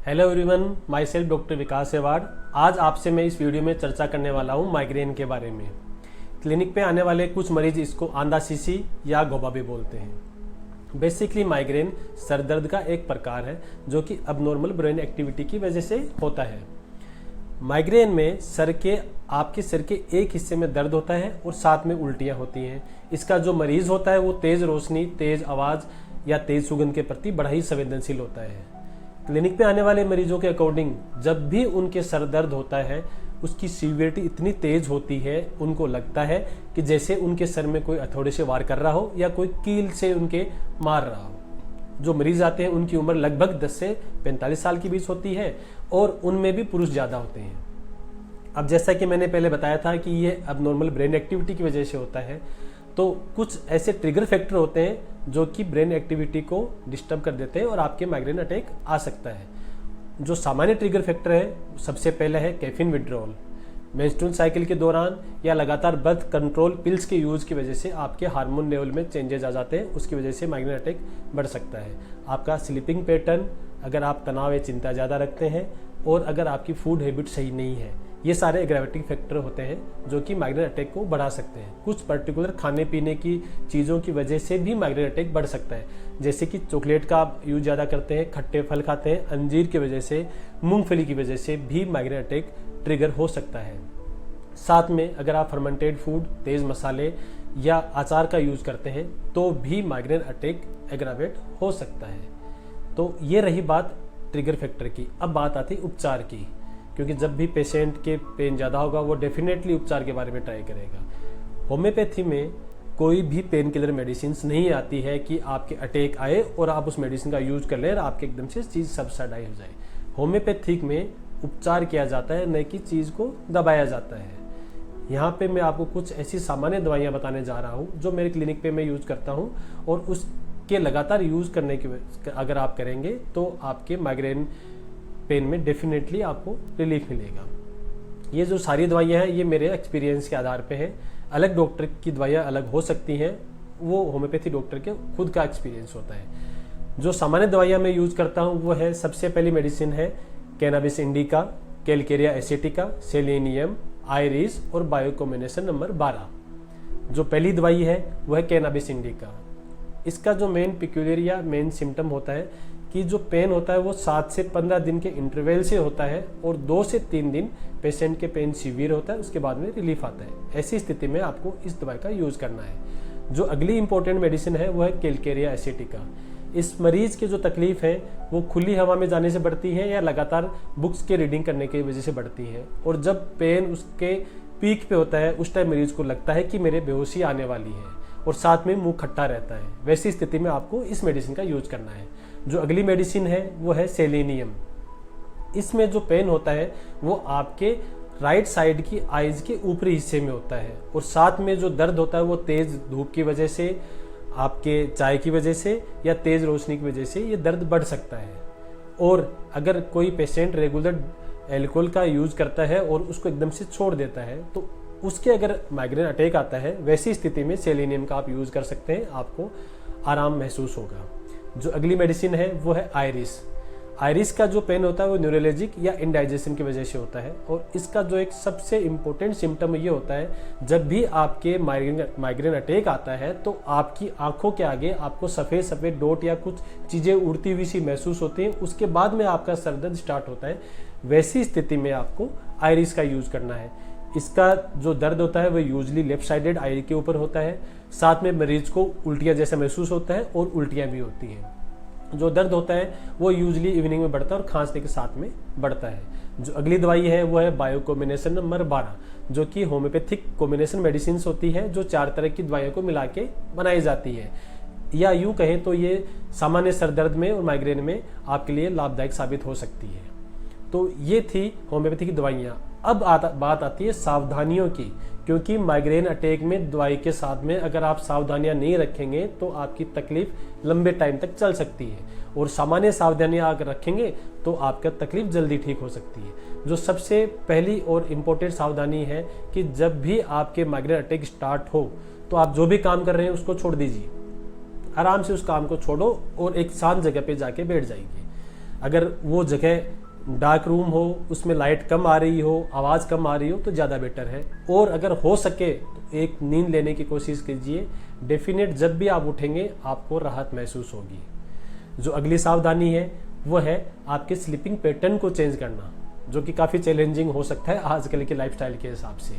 Hello everyone, my self doctor Vikas award. आज आपसे मैं इस वीडियो में चर्चा करने वाला हूँ माइग्रेन के बारे में। क्लिनिक पे आने वाले कुछ मरीज इसको आंदाशीसी या घोबा भी बोलते हैं। बेसिकली माइग्रेन सर दर्द का एक प्रकार है जो कि अबनॉर्मल ब्रेन एक्टिविटी की वजह से होता है। माइग्रेन में आपके सिर के एक हिस्से में दर्द होता है और साथ में उल्टियाँ होती हैं। इसका जो मरीज होता है वो तेज़ रोशनी, तेज़ आवाज़ या तेज़ सुगंध के प्रति बड़ा ही संवेदनशील होता है। क्लिनिक पे आने वाले मरीजों के अकॉर्डिंग जब भी उनके सर दर्द होता है उसकी सीवियरिटी इतनी तेज होती है, उनको लगता है कि जैसे उनके सर में कोई हथौड़े से वार कर रहा हो या कोई कील से उनके मार रहा हो। जो मरीज आते हैं उनकी उम्र लगभग 10 से 45 साल के बीच होती है और उनमें भी पुरुष ज़्यादा होते हैं। अब जैसा कि मैंने पहले बताया था कि ये अबनॉर्मल ब्रेन एक्टिविटी की वजह से होता है, तो कुछ ऐसे ट्रिगर फैक्टर होते हैं जो कि ब्रेन एक्टिविटी को डिस्टर्ब कर देते हैं और आपके माइग्रेन अटैक आ सकता है। जो सामान्य ट्रिगर फैक्टर है, सबसे पहले है कैफीन विड्रॉल। मेंस्ट्रुअल साइकिल के दौरान या लगातार बर्थ कंट्रोल पिल्स के यूज की वजह से आपके हार्मोन लेवल में चेंजेस आ जाते हैं, उसकी वजह से माइग्रेन अटैक बढ़ सकता है। आपका स्लीपिंग पैटर्न, अगर आप तनाव या चिंता ज़्यादा रखते हैं और अगर आपकी फूड हैबिट सही नहीं है, ये सारे एग्रावेटिंग फैक्टर होते हैं जो कि माइग्रेन अटैक को बढ़ा सकते हैं। कुछ पर्टिकुलर खाने पीने की चीज़ों की वजह से भी माइग्रेन अटैक बढ़ सकता है, जैसे कि चॉकलेट का आप यूज ज़्यादा करते हैं, खट्टे फल खाते हैं, अंजीर की वजह से, मूंगफली की वजह से भी माइग्रेन अटैक ट्रिगर हो सकता है। साथ में अगर आप फर्मेंटेड फूड, तेज़ मसाले या अचार का यूज करते हैं तो भी माइग्रेन अटैक एग्रावेट हो सकता है। तो ये रही बात ट्रिगर फैक्टर की। अब बात आती है उपचार की, क्योंकि जब भी पेशेंट के पेन ज़्यादा होगा वो डेफिनेटली उपचार के बारे में ट्राई करेगा। होम्योपैथी में कोई भी पेन किलर मेडिसिन नहीं आती है कि आपके अटैक आए और आप उस मेडिसिन का यूज कर लें और आपके एकदम से चीज़ सबसाइड हो जाए। होम्योपैथिक में उपचार किया जाता है, न कि चीज़ को दबाया जाता है। यहाँ पे मैं आपको कुछ ऐसी सामान्य दवाइयाँ बताने जा रहा हूँ जो मेरे क्लिनिक पे मैं यूज़ करता हूँ और उसके लगातार यूज़ करने की अगर आप करेंगे तो आपके माइग्रेन पेन में डेफिनेटली आपको रिलीफ मिलेगा। ये जो सारी दवाइयाँ हैं ये मेरे एक्सपीरियंस के आधार पे है। अलग डॉक्टर की दवाइयाँ अलग हो सकती हैं, वो होम्योपैथी डॉक्टर के खुद का एक्सपीरियंस होता है। जो सामान्य दवाइयाँ मैं यूज़ करता हूँ वो है, सबसे पहली मेडिसिन है cannabis indica, calcarea acetica, selenium, iris और बायोकॉम्बिनेशन नंबर 12। जो पहली दवाई है वो है कैनाबिस इंडिका। इसका जो मेन पिक्यूलियर या मेन सिम्टम होता है कि जो पेन होता है वो 7 से 15 दिन के इंटरवल से होता है और 2 से 3 दिन पेशेंट के पेन सीवियर होता है, उसके बाद में रिलीफ आता है। ऐसी स्थिति में आपको इस दवाई का यूज़ करना है। जो अगली इंपॉर्टेंट मेडिसिन है वो है कैलकेरिया एसिटिका। इस मरीज की जो तकलीफ है वो खुली हवा में जाने से बढ़ती है या लगातार बुक्स के रीडिंग करने की वजह से बढ़ती है, और जब पेन उसके पीक पे होता है उस टाइम मरीज को लगता है कि मेरे बेहोशी आने वाली है और साथ में मुंह खट्टा रहता है। वैसी स्थिति में आपको इस मेडिसिन का यूज करना है। जो अगली मेडिसिन है वो है सेलेनियम। इसमें जो पेन होता है वो आपके राइट साइड की आईज के ऊपरी हिस्से में होता है और साथ में जो दर्द होता है वो तेज धूप की वजह से, आपके चाय की वजह से या तेज रोशनी की वजह से ये दर्द बढ़ सकता है। और अगर कोई पेशेंट रेगुलर एल्कोहल का यूज करता है और उसको एकदम से छोड़ देता है तो उसके अगर माइग्रेन अटैक आता है, वैसी स्थिति में सेलेनियम का आप यूज कर सकते हैं, आपको आराम महसूस होगा। जो अगली मेडिसिन है वो है आयरिस। आयरिस का जो पेन होता है वो न्यूरोलॉजिक या इंडाइजेशन की वजह से होता है और इसका जो एक सबसे इम्पोर्टेंट सिम्टम ये होता है, जब भी आपके माइग्रेन अटैक आता है तो आपकी आंखों के आगे आपको सफ़ेद सफ़ेद डॉट या कुछ चीज़ें उड़ती हुई सी महसूस होती हैं, उसके बाद में आपका सर दर्द स्टार्ट होता है। वैसी स्थिति में आपको आयरिस का यूज़ करना है। इसका जो दर्द होता है वो यूजली लेफ्ट साइडेड आई के ऊपर होता है, साथ में मरीज को उल्टियाँ जैसा महसूस होता है और उल्टियाँ भी होती हैं। जो दर्द होता है वो यूजली इवनिंग में बढ़ता है और खांसने के साथ में बढ़ता है। जो अगली दवाई है वो है बायोकॉम्बिनेशन नंबर 12, जो कि होम्योपैथिक कॉम्बिनेशन मेडिसिन होती है जो 4 तरह की दवाइयों को मिला के बनाई जाती है, या यूँ कहें तो ये सामान्य सर दर्द में और माइग्रेन में आपके लिए लाभदायक साबित हो सकती है। तो ये थी होम्योपैथी की दवाइयाँ। अब बात आती है सावधानियों की, क्योंकि माइग्रेन अटैक में दवाई के साथ में अगर आप सावधानियां नहीं रखेंगे तो आपकी तकलीफ लंबे टाइम तक चल सकती है, और सामान्य सावधानियां अगर रखेंगे तो आपका तकलीफ जल्दी ठीक हो सकती है। जो सबसे पहली और इम्पोर्टेंट सावधानी है कि जब भी आपके माइग्रेन अटैक स्टार्ट हो तो आप जो भी काम कर रहे हैं उसको छोड़ दीजिए, आराम से उस काम को छोड़ो और एक शांत जगह पे जाके बैठ जाइए। अगर वो जगह डार्क रूम हो, उसमें लाइट कम आ रही हो, आवाज़ कम आ रही हो तो ज़्यादा बेटर है। और अगर हो सके तो एक नींद लेने की कोशिश कीजिए। डेफिनेट जब भी आप उठेंगे आपको राहत महसूस होगी। जो अगली सावधानी है वो है आपके स्लीपिंग पैटर्न को चेंज करना, जो कि काफ़ी चैलेंजिंग हो सकता है आजकल के लाइफस्टाइल के हिसाब से,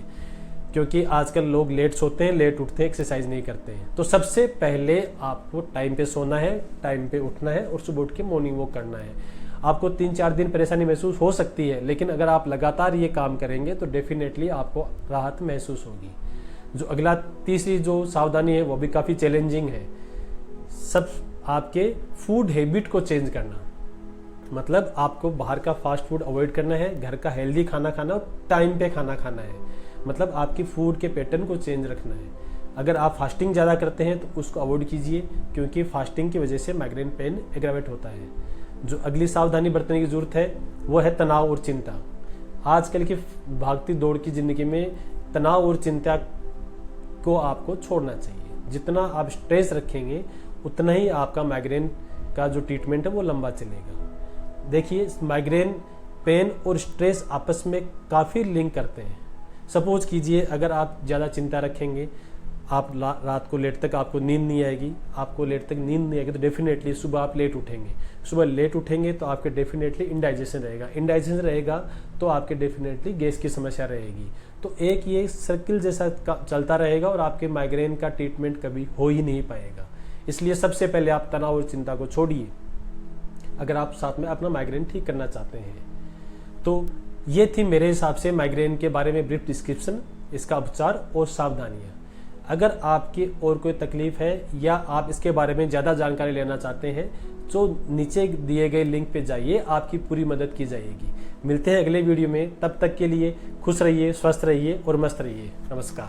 क्योंकि आजकल लोग लेट सोते हैं, लेट उठते हैं, एक्सरसाइज नहीं करते हैं। तो सबसे पहले आपको टाइम पे सोना है, टाइम पे उठना है और सुबह उठ के मॉर्निंग वॉक करना है। आपको 3-4 दिन परेशानी महसूस हो सकती है, लेकिन अगर आप लगातार ये काम करेंगे तो डेफिनेटली आपको राहत महसूस होगी। जो अगला तीसरी जो सावधानी है वो भी काफ़ी चैलेंजिंग है। सब आपके फूड हैबिट को चेंज करना, मतलब आपको बाहर का फास्ट फूड अवॉइड करना है, घर का हेल्दी खाना खाना और टाइम पे खाना खाना है। मतलब आपकी फूड के पैटर्न को चेंज रखना है। अगर आप फास्टिंग ज़्यादा करते हैं तो उसको अवॉइड कीजिए, क्योंकि फास्टिंग की वजह से माइग्रेन पेन एग्रावेट होता है। जो अगली सावधानी बरतने की ज़रूरत है वो है तनाव और चिंता। आजकल की भागती दौड़ की ज़िंदगी में तनाव और चिंता को आपको छोड़ना चाहिए। जितना आप स्ट्रेस रखेंगे उतना ही आपका माइग्रेन का जो ट्रीटमेंट है वो लंबा चलेगा। देखिए, माइग्रेन पेन और स्ट्रेस आपस में काफ़ी लिंक करते हैं। सपोज कीजिए अगर आप ज़्यादा चिंता रखेंगे, आप रात को लेट तक आपको नींद नहीं आएगी, आपको लेट तक नींद नहीं आएगी तो डेफिनेटली सुबह आप लेट उठेंगे। सुबह लेट उठेंगे तो आपके डेफिनेटली इंडाइजेशन रहेगा, इंडाइजेशन रहेगा तो आपके डेफिनेटली गैस की समस्या रहेगी। तो एक ये सर्किल जैसा चलता रहेगा और आपके माइग्रेन का ट्रीटमेंट कभी हो ही नहीं पाएगा। इसलिए सबसे पहले आप तनाव और चिंता को छोड़िए अगर आप साथ में अपना माइग्रेन ठीक करना चाहते हैं। तो ये थी मेरे हिसाब से माइग्रेन के बारे में ब्रीफ डिस्क्रिप्शन, इसका उपचार और सावधानियाँ। अगर आपकी और कोई तकलीफ है या आप इसके बारे में ज़्यादा जानकारी लेना चाहते हैं तो नीचे दिए गए लिंक पे जाइए, आपकी पूरी मदद की जाएगी। मिलते हैं अगले वीडियो में, तब तक के लिए खुश रहिए, स्वस्थ रहिए और मस्त रहिए। नमस्कार।